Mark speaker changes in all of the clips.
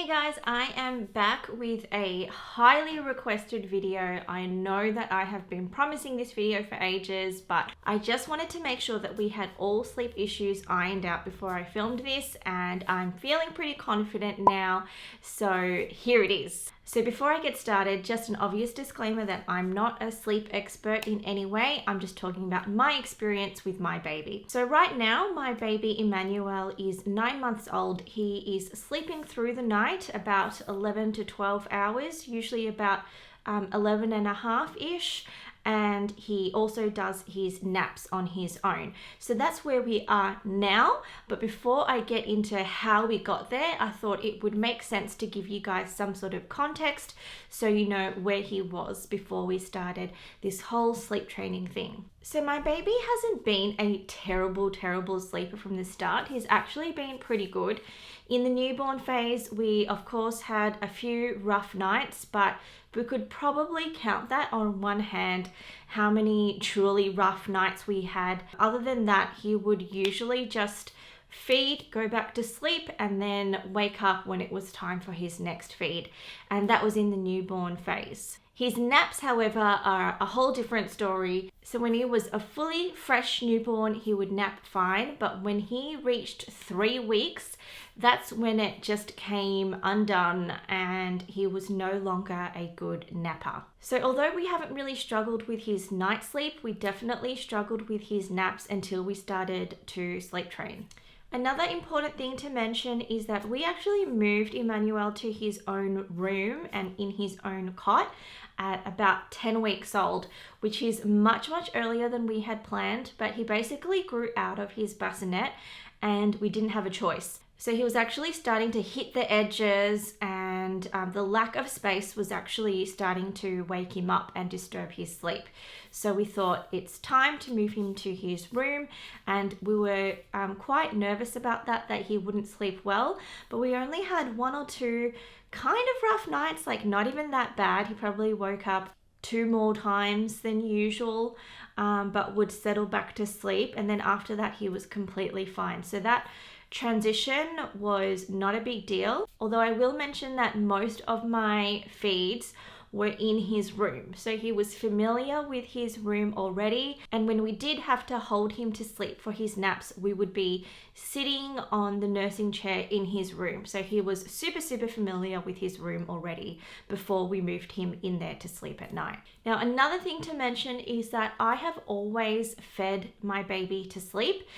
Speaker 1: guys, I am back with a highly requested video. I know that I have been promising this video for ages, but I just wanted to make sure that we had all sleep issues ironed out before I filmed this, and I'm feeling pretty confident now, so here it is. So before I get started, just an obvious disclaimer that I'm not a sleep expert in any way. I'm just talking about my experience with my baby. So right now, my baby Emanuel is 9 months old. He is sleeping through the night about 11 to 12 hours, usually about 11 and a half-ish. And he also does his naps on his own. So that's where we are now. But before I get into how we got there, I thought it would make sense to give you guys some sort of context so you know where he was before we started this whole sleep training thing. So my baby hasn't been a terrible sleeper from the start. He's actually been pretty good. In the newborn phase, we of course had a few rough nights, but we could probably count that on one hand how many truly rough nights we had. Other than that, he would usually just feed, go back to sleep, and then wake up when it was time for his next feed. And that was in the newborn phase. His naps, however, are a whole different story. So when he was a fully fresh newborn, he would nap fine. But when he reached 3 weeks, that's when it just came undone and he was no longer a good napper. So although we haven't really struggled with his night sleep, we definitely struggled with his naps until we started to sleep train. Another important thing to mention is that we actually moved Emanuel to his own room and in his own cot at about 10 weeks old, which is much earlier than we had planned, but he basically grew out of his bassinet and we didn't have a choice. So he was actually starting to hit the edges, and the lack of space was actually starting to wake him up and disturb his sleep. So we thought it's time to move him to his room, and we were quite nervous about that he wouldn't sleep well, but we only had 1 or 2 kind of rough nights, like not even that bad. He probably woke up 2 more times than usual, but would settle back to sleep, and then after that he was completely fine. So that transition was not a big deal, although I will mention that most of my feeds were in his room. So he was familiar with his room already, and when we did have to hold him to sleep for his naps, we would be sitting on the nursing chair in his room. So he was super familiar with his room already before we moved him in there to sleep at night. Now, another thing to mention is that I have always fed my baby to sleep.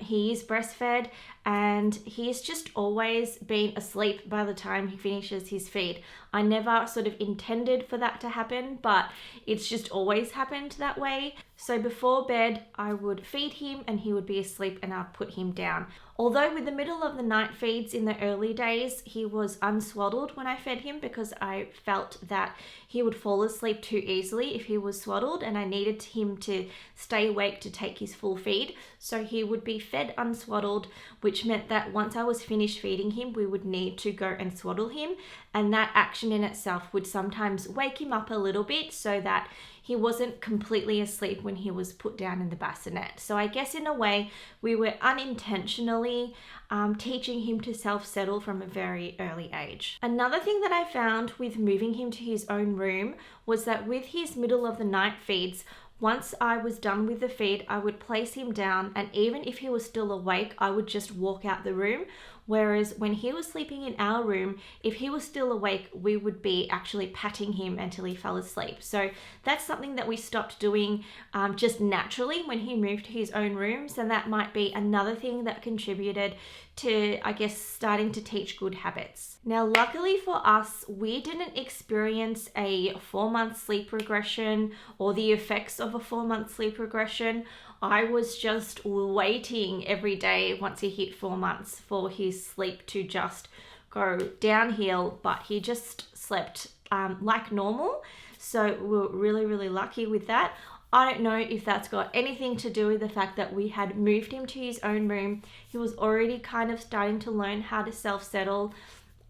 Speaker 1: He is breastfed and he's just always been asleep by the time he finishes his feed. I never sort of intended for that to happen, but it's just always happened that way. So before bed, I would feed him and he would be asleep and I'd put him down. Although with the middle of the night feeds in the early days, he was unswaddled when I fed him because I felt that he would fall asleep too easily if he was swaddled, and I needed him to stay awake to take his full feed. So he would be fed unswaddled, which meant that once I was finished feeding him, we would need to go and swaddle him. And that action in itself would sometimes wake him up a little bit so that he wasn't completely asleep when he was put down in the bassinet. So I guess in a way, we were unintentionally teaching him to self-settle from a very early age. Another thing that I found with moving him to his own room was that with his middle of the night feeds, once I was done with the feed, I would place him down, and even if he was still awake, I would just walk out the room. Whereas when he was sleeping in our room, if he was still awake, we would be actually patting him until he fell asleep. So that's something that we stopped doing just naturally when he moved to his own room. So that might be another thing that contributed to, I guess, starting to teach good habits. Now, luckily for us, we didn't experience a 4-month sleep regression or the effects of a 4-month sleep regression. I was just waiting every day once he hit 4 months for his sleep to just go downhill, but he just slept like normal. So we were really lucky with that. I don't know if that's got anything to do with the fact that we had moved him to his own room. He was already kind of starting to learn how to self-settle.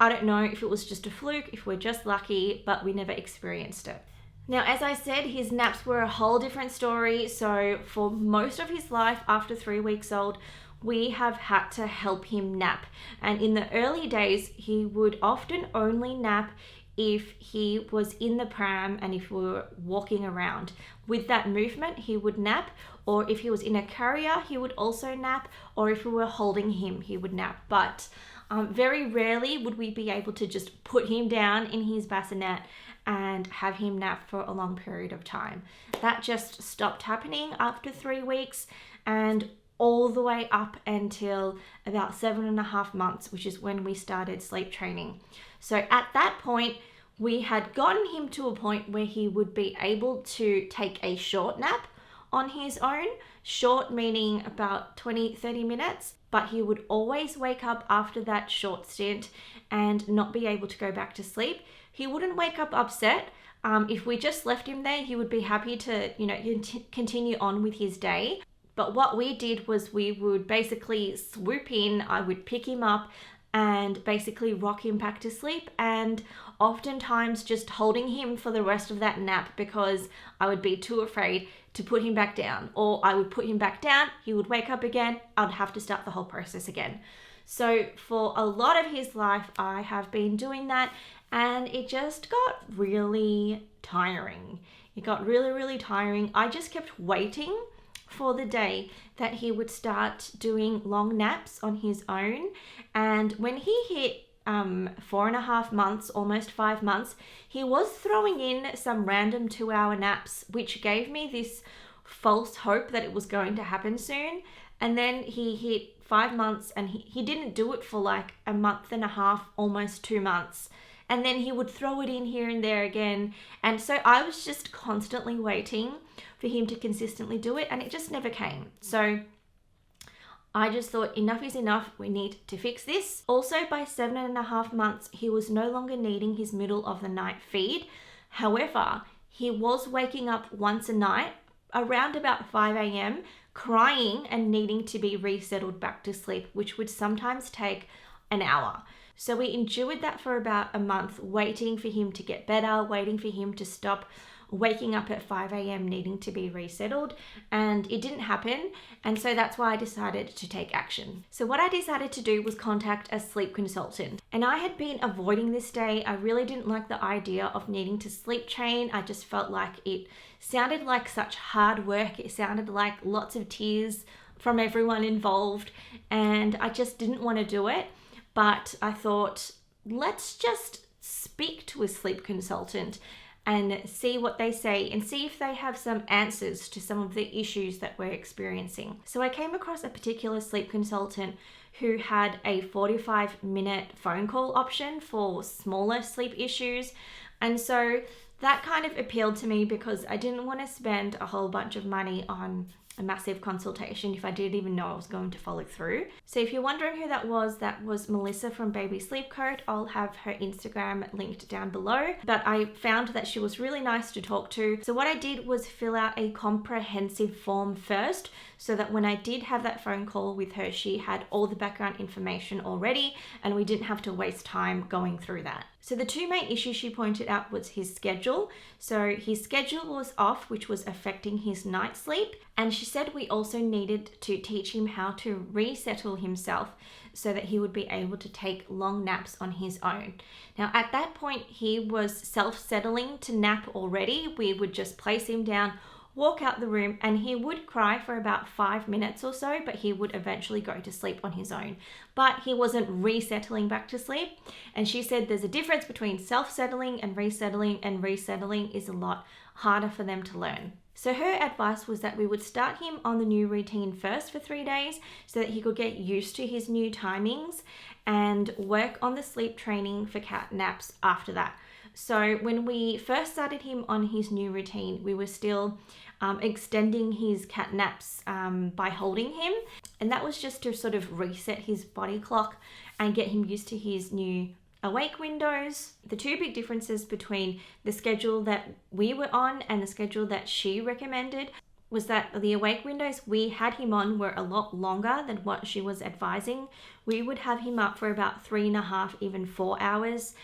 Speaker 1: I don't know if it was just a fluke, if we're just lucky, but we never experienced it. Now, as I said, his naps were a whole different story. So for most of his life after 3 weeks old, we have had to help him nap. And in the early days, he would often only nap if he was in the pram and if we were walking around. With that movement, he would nap, or if he was in a carrier, he would also nap, or if we were holding him, he would nap. But very rarely would we be able to just put him down in his bassinet and have him nap for a long period of time. That just stopped happening after 3 weeks and all the way up until about 7.5 months, which is when we started sleep training. So at that point, we had gotten him to a point where he would be able to take a short nap on his own, short meaning about 20-30 minutes, but he would always wake up after that short stint and not be able to go back to sleep. He wouldn't wake up upset. If we just left him there, he would be happy to, continue on with his day. But what we did was we would basically swoop in, I would pick him up and basically rock him back to sleep, and oftentimes just holding him for the rest of that nap because I would be too afraid to put him back down. Or I would put him back down, he would wake up again, I'd have to start the whole process again. So for a lot of his life, I have been doing that, and it just got really tiring. It got really, really tiring. I just kept waiting for the day that he would start doing long naps on his own. And when he hit 4.5 months, almost 5 months, he was throwing in some random 2-hour naps, which gave me this false hope that it was going to happen soon. And then he hit 5 months and he didn't do it for like 1.5 months, almost 2 months. And then he would throw it in here and there again. And so I was just constantly waiting for him to consistently do it, and it just never came. So I just thought enough is enough. We need to fix this. Also, by 7.5 months, he was no longer needing his middle of the night feed. However, he was waking up once a night around about 5 a.m. crying and needing to be resettled back to sleep, which would sometimes take an hour. So we endured that for about a month, waiting for him to get better, waiting for him to stop waking up at 5 a.m. needing to be resettled, and it didn't happen. And so that's why I decided to take action. So what I decided to do was contact a sleep consultant, and I had been avoiding this day. I really didn't like the idea of needing to sleep train. I just felt like it sounded like such hard work. It sounded like lots of tears from everyone involved, and I just didn't want to do it. But I thought, let's just speak to a sleep consultant and see what they say and see if they have some answers to some of the issues that we're experiencing. So I came across a particular sleep consultant who had a 45-minute phone call option for smaller sleep issues. And so that kind of appealed to me because I didn't want to spend a whole bunch of money on a massive consultation if I didn't even know I was going to follow through. So if you're wondering who that was Melissa from Baby Sleep Code. I'll have her Instagram linked down below. But I found that she was really nice to talk to. So what I did was fill out a comprehensive form first, so that when I did have that phone call with her, she had all the background information already and we didn't have to waste time going through that. So the two main issues she pointed out was his schedule. So his schedule was off, which was affecting his night sleep. And she said we also needed to teach him how to resettle himself so that he would be able to take long naps on his own. Now at that point, he was self-settling to nap already. We would just place him down, walk out the room, and he would cry for about 5 minutes or so, but he would eventually go to sleep on his own. But he wasn't resettling back to sleep. And she said there's a difference between self-settling, and resettling is a lot harder for them to learn. So her advice was that we would start him on the new routine first for 3 days so that he could get used to his new timings, and work on the sleep training for cat naps after that. So when we first started him on his new routine, we were still extending his cat naps by holding him. And that was just to sort of reset his body clock and get him used to his new awake windows. The two big differences between the schedule that we were on and the schedule that she recommended was that the awake windows we had him on were a lot longer than what she was advising. We would have him up for about 3.5, even 4 hours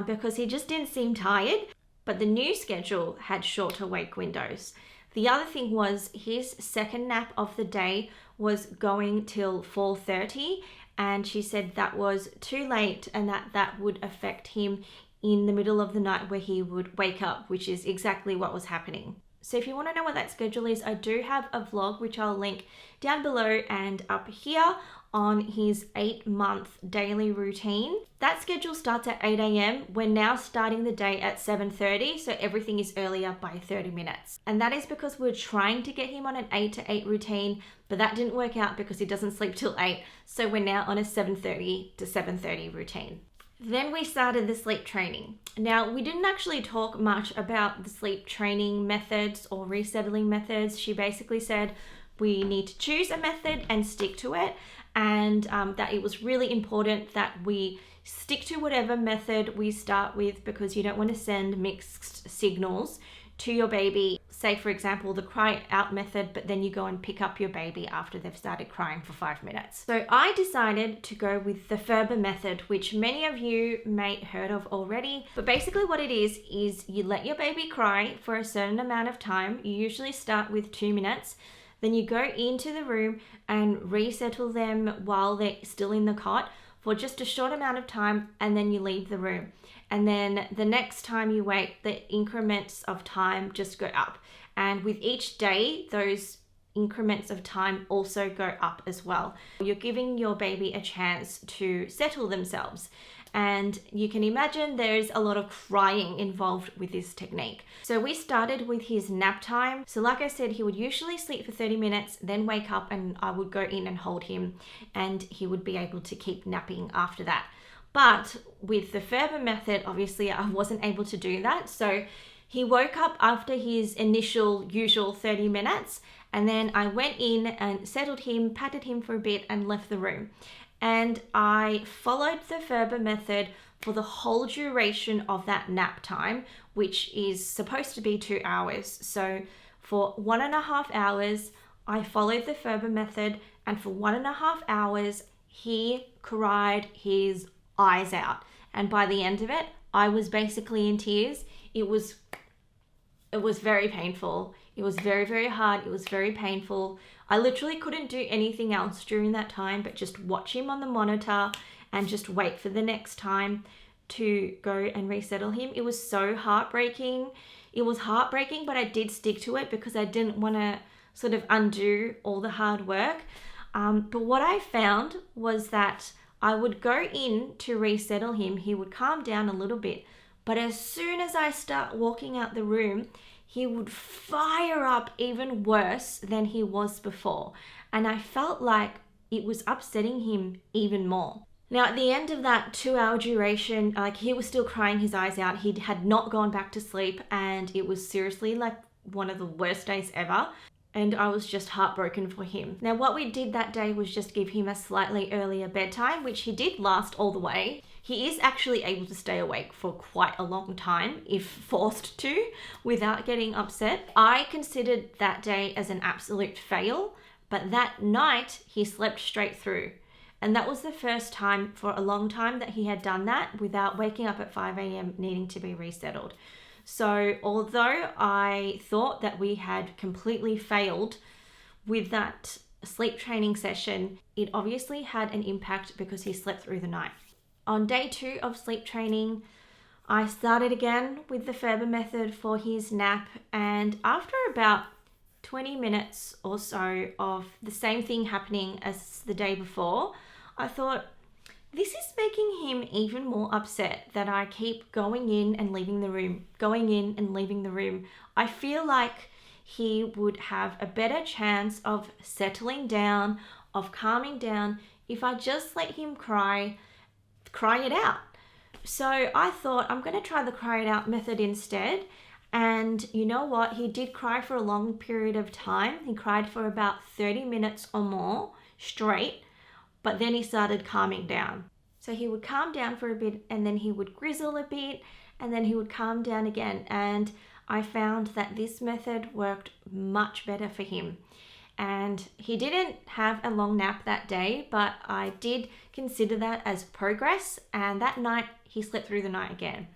Speaker 1: because he just didn't seem tired. But the new schedule had shorter wake windows. The other thing was his second nap of the day was going till 4:30, and she said that was too late and that would affect him in the middle of the night where he would wake up, which is exactly what was happening. So if you want to know what that schedule is, I do have a vlog which I'll link down below and up here on his 8-month daily routine. That schedule starts at 8 a.m. We're now starting the day at 7:30, so everything is earlier by 30 minutes. And that is because we're trying to get him on an 8 to 8 routine, but that didn't work out because he doesn't sleep till 8. So we're now on a 7:30 to 7:30 routine. Then we started the sleep training. Now, we didn't actually talk much about the sleep training methods or resettling methods. She basically said we need to choose a method and stick to it, and that it was really important that we stick to whatever method we start with, because you don't want to send mixed signals to your baby. Say, for example, the cry out method, but then you go and pick up your baby after they've started crying for 5 minutes. So I decided to go with the Ferber method, which many of you may have heard of already. But basically what it is you let your baby cry for a certain amount of time. You usually start with 2 minutes. Then you go into the room and resettle them while they're still in the cot for just a short amount of time, and then you leave the room. And then the next time you wake, the increments of time just go up. And with each day, those increments of time also go up as well. You're giving your baby a chance to settle themselves. And you can imagine there's a lot of crying involved with this technique. So we started with his nap time. So like I said, he would usually sleep for 30 minutes, then wake up, and I would go in and hold him, and he would be able to keep napping after that. But with the Ferber method, obviously I wasn't able to do that. So he woke up after his initial usual 30 minutes, and then I went in and settled him, patted him for a bit, and left the room. And I followed the Ferber method for the whole duration of that nap time, which is supposed to be 2 hours. So for 1.5 hours, I followed the Ferber method, and for 1.5 hours, he cried his eyes out. And by the end of it, I was basically in tears. It was very painful. It was very, very hard. It was very painful. I literally couldn't do anything else during that time but just watch him on the monitor and just wait for the next time to go and resettle him. It was so heartbreaking. It was heartbreaking, but I did stick to it because I didn't want to sort of undo all the hard work. But what I found was that I would go in to resettle him. He would calm down a little bit, but as soon as I start walking out the room, he would fire up even worse than he was before. And I felt like it was upsetting him even more. Now, at the end of that 2-hour duration, like, he was still crying his eyes out. He had not gone back to sleep, and it was seriously like one of the worst days ever. And I was just heartbroken for him. Now, what we did that day was just give him a slightly earlier bedtime, which he did last all the way. He is actually able to stay awake for quite a long time if forced to, without getting upset. I considered that day as an absolute fail, but that night he slept straight through. And that was the first time for a long time that he had done that without waking up at 5 a.m. needing to be resettled. So although I thought that we had completely failed with that sleep training session, it obviously had an impact because he slept through the night. On day 2 of sleep training, I started again with the Ferber method for his nap, and after about 20 minutes or so of the same thing happening as the day before, I thought, this is making him even more upset that I keep going in and leaving the room, going in and leaving the room. I feel like he would have a better chance of settling down, of calming down, if I just let him cry it out. So I thought, I'm going to try the cry it out method instead. And you know what? He did cry for a long period of time. He cried for about 30 minutes or more straight. But then he started calming down. So he would calm down for a bit, and then he would grizzle a bit, and then he would calm down again. And I found that this method worked much better for him. And he didn't have a long nap that day, but I did consider that as progress. And that night he slept through the night again.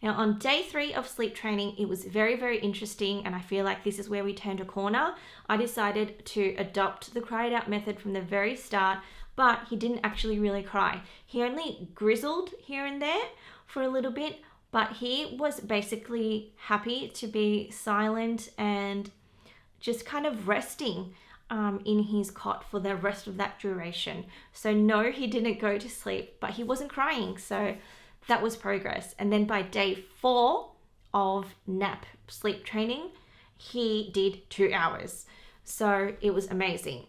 Speaker 1: Now on day 3 of sleep training, it was very, very interesting, and I feel like this is where we turned a corner. I decided to adopt the cry it out method from the very start, but he didn't actually really cry. He only grizzled here and there for a little bit, but he was basically happy to be silent and just kind of resting in his cot for the rest of that duration. So no, he didn't go to sleep, but he wasn't crying. So that was progress. And then by day 4 of nap sleep training, he did 2 hours. So it was amazing.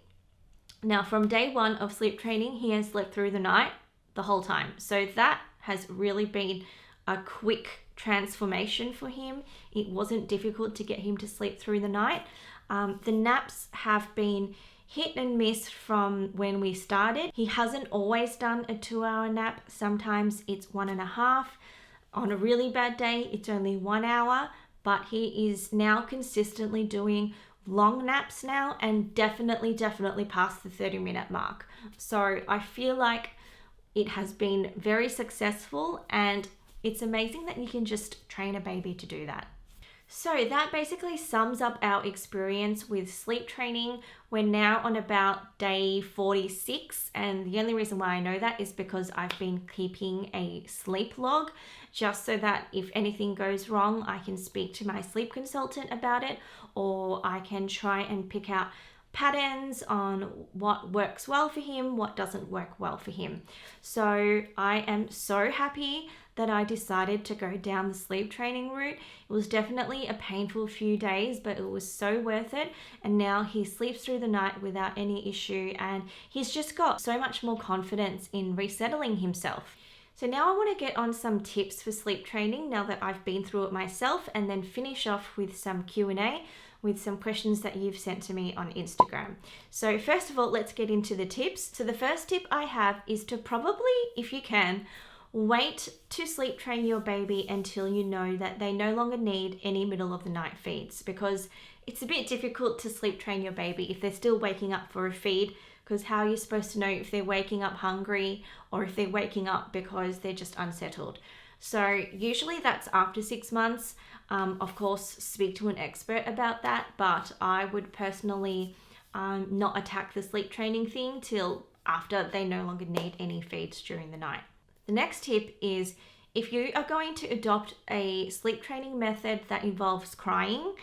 Speaker 1: Now from day 1 of sleep training, he has slept through the night the whole time. So that has really been a quick transformation for him. It wasn't difficult to get him to sleep through the night. The naps have been hit and miss from when we started. He hasn't always done a 2-hour nap. Sometimes it's 1.5. On a really bad day, it's only 1 hour, but he is now consistently doing long naps now, and definitely past the 30-minute mark. So I feel like it has been very successful, and it's amazing that you can just train a baby to do that. So that basically sums up our experience with sleep training. We're now on about day 46, and the only reason why I know that is because I've been keeping a sleep log, just so that if anything goes wrong, I can speak to my sleep consultant about it, or I can try and pick out patterns on what works well for him, what doesn't work well for him. So I am so happy that I decided to go down the sleep training route. It was definitely a painful few days, but it was so worth it. And now he sleeps through the night without any issue, and he's just got so much more confidence in resettling himself. So now I want to get on some tips for sleep training now that I've been through it myself, and then finish off with some Q&A with some questions that you've sent to me on Instagram. So first of all, let's get into the tips. So the first tip I have is to probably, if you can, wait to sleep train your baby until you know that they no longer need any middle of the night feeds, because it's a bit difficult to sleep train your baby if they're still waking up for a feed, because how are you supposed to know if they're waking up hungry or if they're waking up because they're just unsettled? So usually that's after 6 months. Of course, speak to an expert about that, but I would personally not attack the sleep training thing till after they no longer need any feeds during the night. The next tip is, if you are going to adopt a sleep training method that involves crying,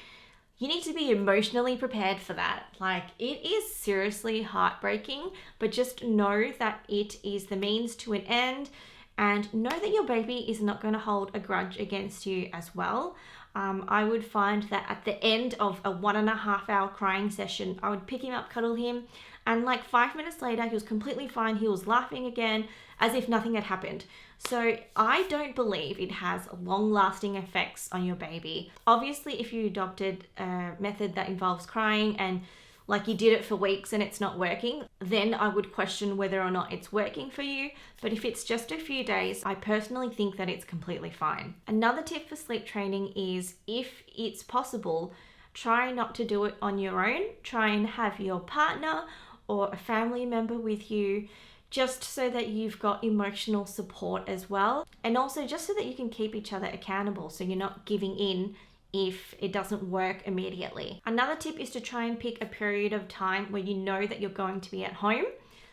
Speaker 1: you need to be emotionally prepared for that. Like, it is seriously heartbreaking, but just know that it is the means to an end, and know that your baby is not going to hold a grudge against you as well. I would find that at the end of a 1.5 hour crying session, I would pick him up, cuddle him, and like 5 minutes later, he was completely fine. He was laughing again as if nothing had happened. So I don't believe it has long-lasting effects on your baby. Obviously, if you adopted a method that involves crying and like you did it for weeks and it's not working, then I would question whether or not it's working for you. But if it's just a few days, I personally think that it's completely fine. Another tip for sleep training is, if it's possible, try not to do it on your own. Try and have your partner or a family member with you, just so that you've got emotional support as well. And also just so that you can keep each other accountable, so you're not giving in if it doesn't work immediately. Another tip is to try and pick a period of time where you know that you're going to be at home.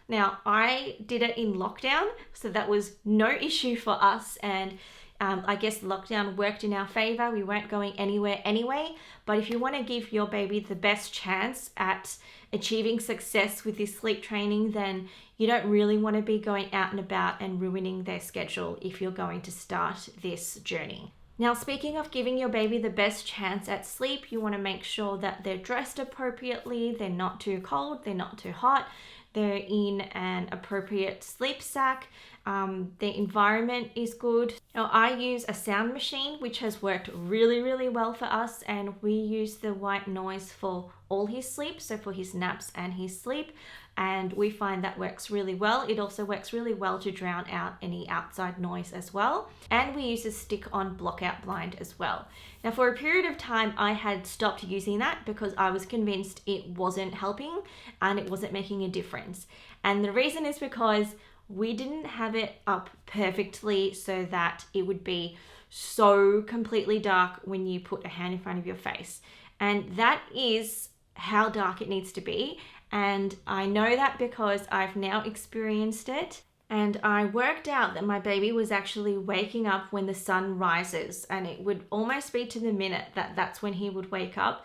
Speaker 1: Now, I did it in lockdown, so that was no issue for us, and I guess lockdown worked in our favor. We weren't going anywhere anyway. But if you want to give your baby the best chance at achieving success with this sleep training, then you don't really want to be going out and about and ruining their schedule if you're going to start this journey. Now, speaking of giving your baby the best chance at sleep, you want to make sure that they're dressed appropriately, they're not too cold, they're not too hot, they're in an appropriate sleep sack, the environment is good. Now, I use a sound machine, which has worked really, really well for us, and we use the white noise for all his sleep, so for his naps and his sleep, and we find that works really well. It also works really well to drown out any outside noise as well. And we use a stick-on blockout blind as well. Now, for a period of time, I had stopped using that because I was convinced it wasn't helping and it wasn't making a difference. And the reason is because we didn't have it up perfectly so that it would be so completely dark when you put a hand in front of your face. And that is how dark it needs to be. And I know that because I've now experienced it. And I worked out that my baby was actually waking up when the sun rises, and it would almost be to the minute that that's when he would wake up,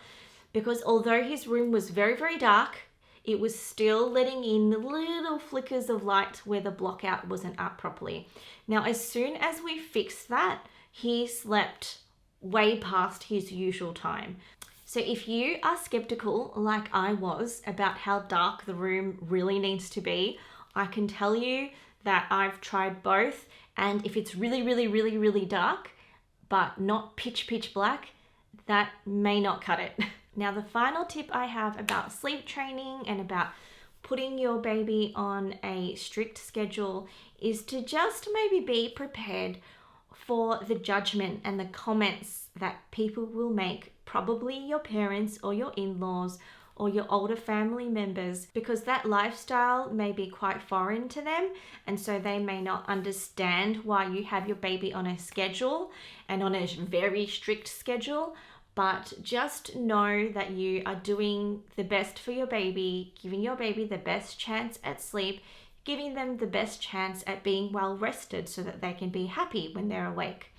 Speaker 1: because although his room was very, very dark, it was still letting in little flickers of light where the blockout wasn't up properly. Now, as soon as we fixed that, he slept way past his usual time. So if you are skeptical, like I was, about how dark the room really needs to be, I can tell you that I've tried both, and if it's really, really, really, really dark, but not pitch black, that may not cut it. Now, the final tip I have about sleep training and about putting your baby on a strict schedule is to just maybe be prepared for the judgment and the comments that people will make, probably your parents or your in-laws or your older family members, because that lifestyle may be quite foreign to them, and so they may not understand why you have your baby on a schedule and on a very strict schedule. But just know that you are doing the best for your baby, giving your baby the best chance at sleep, giving them the best chance at being well rested so that they can be happy when they're awake.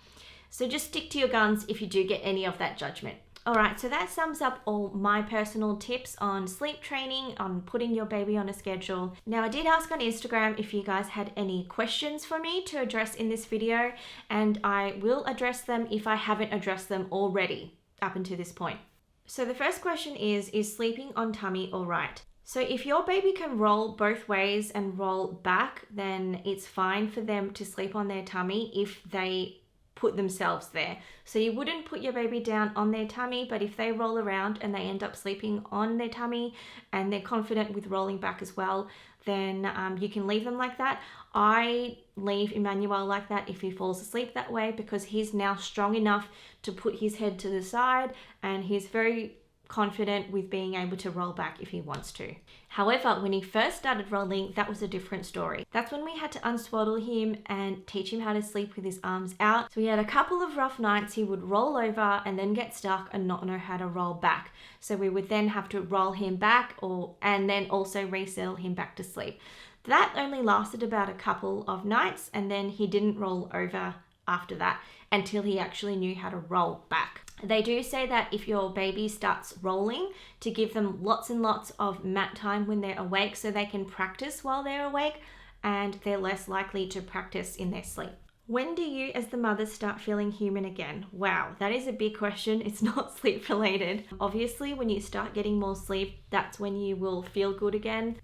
Speaker 1: So just stick to your guns if you do get any of that judgment. All right, so that sums up all my personal tips on sleep training, on putting your baby on a schedule. Now, I did ask on Instagram if you guys had any questions for me to address in this video, and I will address them if I haven't addressed them already up until this point. So the first question is sleeping on tummy all right? So if your baby can roll both ways and roll back, then it's fine for them to sleep on their tummy if they put themselves there. So you wouldn't put your baby down on their tummy, but if they roll around and they end up sleeping on their tummy and they're confident with rolling back as well, then you can leave them like that. I leave Emanuel like that if he falls asleep that way, because he's now strong enough to put his head to the side, and he's very confident with being able to roll back if he wants to. However, when he first started rolling, that was a different story. That's when we had to unswaddle him and teach him how to sleep with his arms out. So we had a couple of rough nights. He would roll over and then get stuck and not know how to roll back. So we would then have to roll him back and then also resettle him back to sleep. That only lasted about a couple of nights, and then he didn't roll over after that until he actually knew how to roll back. They do say that if your baby starts rolling, to give them lots and lots of mat time when they're awake so they can practice while they're awake, and they're less likely to practice in their sleep. When do you as the mother start feeling human again? Wow, that is a big question. It's not sleep related. Obviously, when you start getting more sleep, that's when you will feel good again.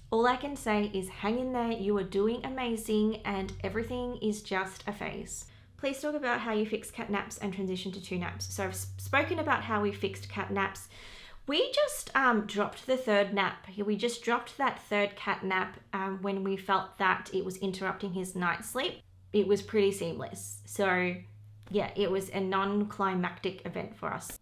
Speaker 1: All I can say is hang in there, you are doing amazing, and everything is just a phase. Please talk about how you fixed cat naps and transition to 2 naps. So I've spoken about how we fixed cat naps. We just dropped the third nap. We just dropped that third cat nap when we felt that it was interrupting his night sleep. It was pretty seamless. So yeah, it was a non-climactic event for us.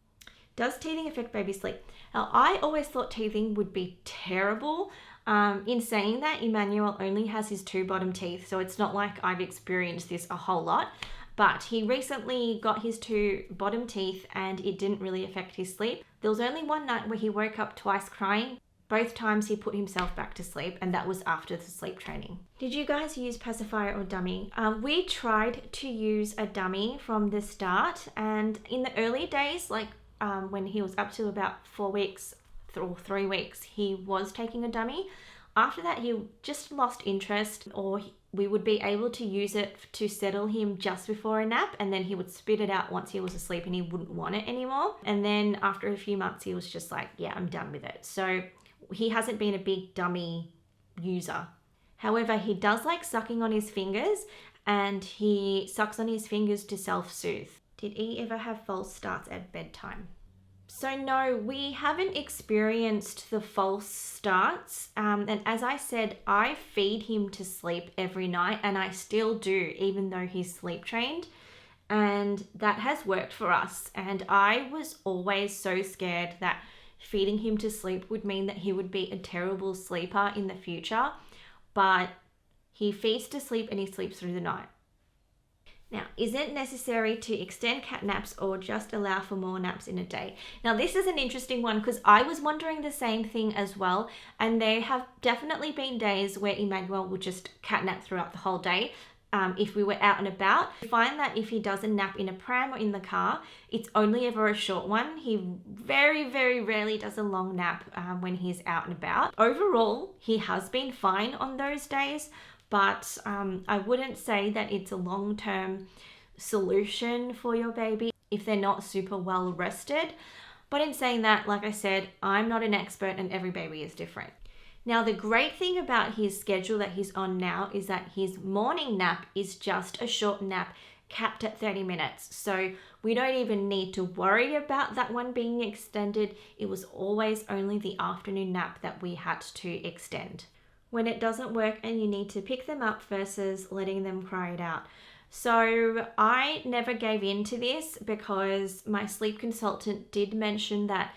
Speaker 1: Does teething affect baby sleep? Now, I always thought teething would be terrible. In saying that, Emanuel only has his 2 bottom teeth, so it's not like I've experienced this a whole lot. But he recently got his 2 bottom teeth and it didn't really affect his sleep. There was only one night where he woke up twice crying. Both times he put himself back to sleep, and that was after the sleep training. Did you guys use pacifier or dummy? We tried to use a dummy from the start, and in the early days, like when he was up to about 4 weeks or 3 weeks, he was taking a dummy. After that, he just lost interest, or we would be able to use it to settle him just before a nap, and then he would spit it out once he was asleep and he wouldn't want it anymore. And then after a few months, he was just like, yeah, I'm done with it. So he hasn't been a big dummy user. However, he does like sucking on his fingers, and he sucks on his fingers to self-soothe. Did he ever have false starts at bedtime? So no, we haven't experienced the false starts. And as I said, I feed him to sleep every night, and I still do, even though he's sleep trained. And that has worked for us. And I was always so scared that feeding him to sleep would mean that he would be a terrible sleeper in the future. But He feeds to sleep and he sleeps through the night. Now, is it necessary to extend cat naps or just allow for more naps in a day? Now, this is an interesting one because I was wondering the same thing as well. And there have definitely been days where Emanuel would just cat nap throughout the whole day. If we were out and about, we find that if he does a nap in a pram or in the car, it's only ever a short one. He very, very rarely does a long nap when he's out and about. Overall, he has been fine on those days, but I wouldn't say that it's a long-term solution for your baby if they're not super well rested. But in saying that, like I said, I'm not an expert and every baby is different. Now, the great thing about his schedule that he's on now is that his morning nap is just a short nap capped at 30 minutes. So we don't even need to worry about that one being extended. It was always only the afternoon nap that we had to extend when it doesn't work and you need to pick them up versus letting them cry it out. So I never gave in to this because my sleep consultant did mention that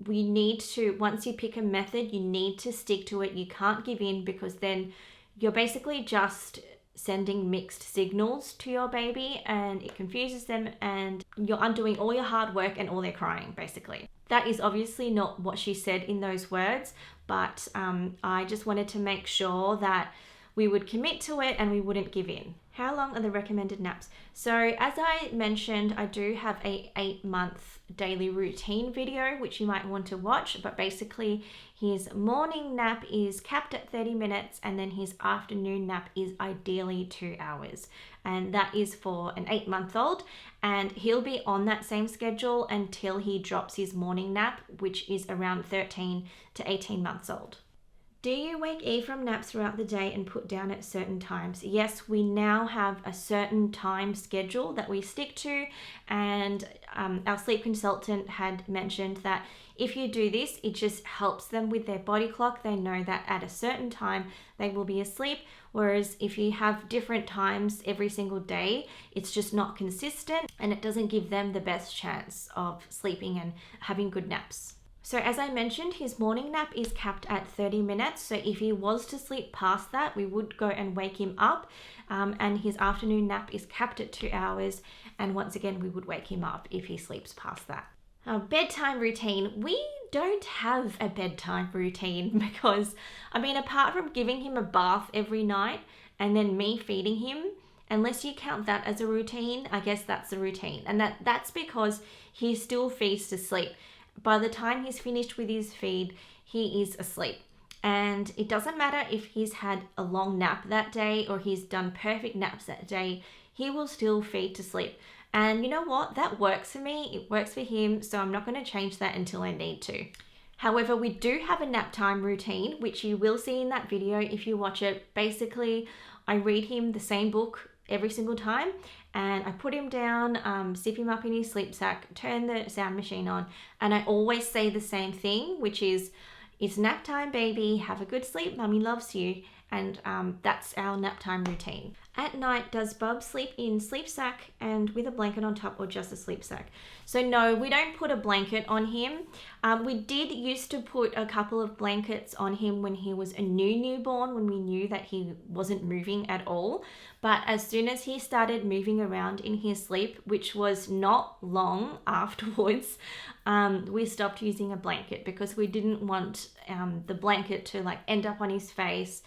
Speaker 1: we need to, once you pick a method, you need to stick to it. You can't give in because then you're basically just sending mixed signals to your baby and it confuses them and you're undoing all your hard work and all their crying, basically. That is obviously not what she said in those words, but I just wanted to make sure that we would commit to it and we wouldn't give in. How long are the recommended naps? So as I mentioned, I do have a 8-month daily routine video, which you might want to watch, but basically his morning nap is capped at 30 minutes and then his afternoon nap is ideally 2 hours. And that is for an 8-month-old, and he'll be on that same schedule until he drops his morning nap, which is around 13 to 18 months old. Do you wake E from naps throughout the day and put down at certain times? Yes, we now have a certain time schedule that we stick to, and our sleep consultant had mentioned that if you do this, it just helps them with their body clock. They know that at a certain time they will be asleep, whereas if you have different times every single day, it's just not consistent and it doesn't give them the best chance of sleeping and having good naps. So as I mentioned, his morning nap is capped at 30 minutes. So if he was to sleep past that, we would go and wake him up. And his afternoon nap is capped at 2 hours. And once again, we would wake him up if he sleeps past that. Our bedtime routine, we don't have a bedtime routine because, I mean, apart from giving him a bath every night and then me feeding him, unless you count that as a routine, I guess that's a routine. And that's because he still feeds to sleep. By the time he's finished with his feed, he is asleep. And it doesn't matter if he's had a long nap that day or he's done perfect naps that day, he will still feed to sleep. And you know what? That works for me. It works for him. So I'm not going to change that until I need to. However, we do have a nap time routine, which you will see in that video if you watch it. Basically, I read him the same book every single time and I put him down, zip him up in his sleep sack, turn the sound machine on, and I always say the same thing, which is, it's nap time, baby, have a good sleep, mummy loves you. And that's our nap time routine. At night, does Bub sleep in sleep sack and with a blanket on top or just a sleep sack? So no, we don't put a blanket on him. We did used to put a couple of blankets on him when he was a newborn, when we knew that he wasn't moving at all. But as soon as he started moving around in his sleep, which was not long afterwards, we stopped using a blanket because we didn't want the blanket to like end up on his face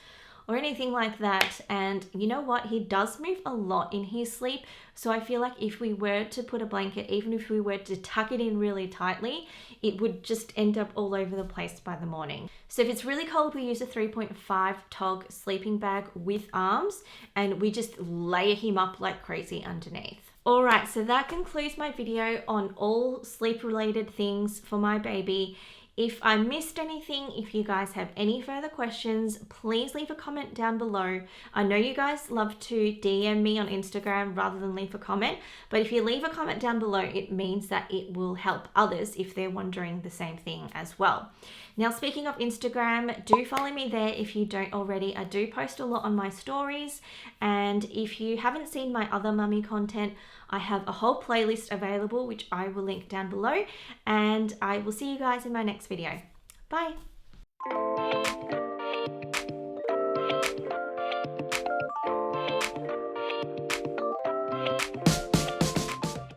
Speaker 1: or anything like that. And you know what? He does move a lot in his sleep. So I feel like if we were to put a blanket, even if we were to tuck it in really tightly, it would just end up all over the place by the morning. So if it's really cold, we use a 3.5 tog sleeping bag with arms and we just layer him up like crazy underneath. All right, so that concludes my video on all sleep related things for my baby. If I missed anything, if you guys have any further questions, please leave a comment down below. I know you guys love to DM me on Instagram rather than leave a comment, but if you leave a comment down below, it means that it will help others if they're wondering the same thing as well. Now, speaking of Instagram, do follow me there if you don't already. I do post a lot on my stories, and if you haven't seen my other mummy content, I have a whole playlist available, which I will link down below, and I will see you guys in my next video. Bye.